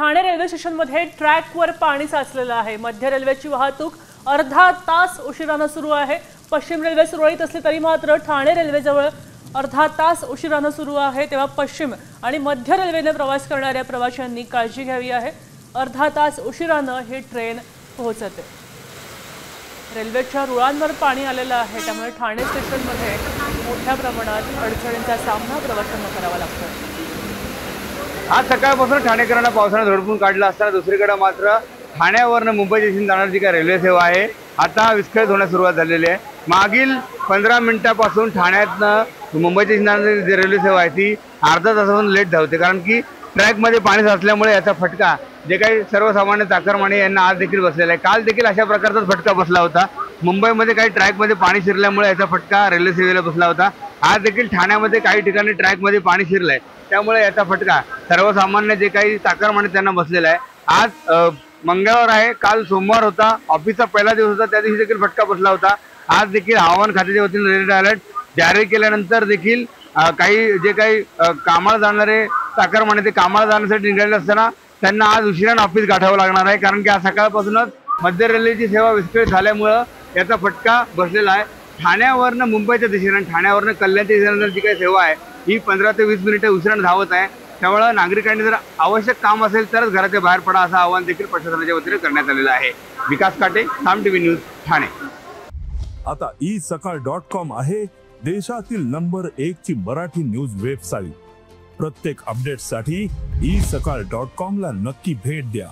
Thane railway स्टेशनमध्ये ट्रॅकवर पाणी साचलेलं आहे। मध्य रेल्वेची वाहतूक अर्धा तास उशिराने सुरू आहे। पश्चिम रेल्वे सुरळीत असली तरी मात्र ठाणे रेल्वेजवळ अर्धा तास उशिराने सुरू आहे। तेव्हा पश्चिम आणि मध्य रेल्वेने प्रवास करणाऱ्या प्रवाशांनी काळजी घ्यावी आहे। अर्धा तास उशिराने ही ट्रेन पोहोचते। रेल्वेच्या रुळांवर पाणी आलेलं आहे, त्यामुळे ठाणे स्टेशनमध्ये मोठ्या प्रमाणात अडचणींचा सामना प्रवाशांना करावा लागतो। आज सकाळपासून ठाणेकरांना पावसाने झोडपून काढलं असताना दुसरीकडे मात्र ठाण्यावरनं मुंबई स्टेशन जाणारी जी काय रेल्वे सेवा आहे आता विस्कळीत होण्यास सुरुवात झालेली आहे। मागील 15 मिनिटांपासून ठाण्यातनं मुंबई स्टेशन जाणारी जी रेल्वे सेवा आहे ती अर्धा तासापासून लेट धावते, कारण की ट्रॅकमध्ये पाणी साचल्यामुळे याचा फटका जे काही सर्वसामान्य चाकरमानी यांना आज देखील बसलेला आहे। काल देखील अशा प्रकारचाच फटका बसला होता। मुंबईमध्ये काही ट्रॅकमध्ये पाणी शिरल्यामुळे याचा फटका रेल्वे सेवेला बसला होता। आज देखील ठाण्यामध्ये काही ठिकाणी ट्रॅकमध्ये पाणी शिरलंय, त्यामुळे याचा फटका सर्वसामान्य जे काही चाकरमानी त्यांना बसलेला आहे। आज मंगळवार आहे, काल सोमवार होता, ऑफिसचा पहिला दिवस होता, त्या दिवशी देखील फटका बसला होता। आज देखील हवामान खात्याच्या वतीने रेड अलर्ट जारी केल्यानंतर देखील काही जे काही कामाला जाणारे चाकरमानी ते कामाला जाण्यासाठी निघालेले असताना त्यांना आज उशिराने ऑफिस गाठावं लागणार आहे, कारण की आज सकाळपासूनच मध्य रेल्वेची सेवा विस्कळीत झाल्यामुळं याचा फटका बसलेला आहे। ठाण्यावरनं मुंबईच्या दिशेने ठाण्यावरनं कल्याणच्या दिशेने जी काही सेवा आहे ही 15 ते 20 मिनिटे उशिराने धावत आहे। त्यामुळे नागरिकांनी जर आवश्यक काम असेल तरच घराच्या बाहेर पडा असं आवाहन देखील प्रशासनाच्या वतीने करण्यात आलेलं आहे। विकास काटे, साम टीव्ही न्यूज, ठाणे। आता isakal.com आहे देशातील नंबर 1 ची मराठी न्यूज वेबसाईट। प्रत्येक अपडेटसाठी isakal.com ला नक्की भेट द्या।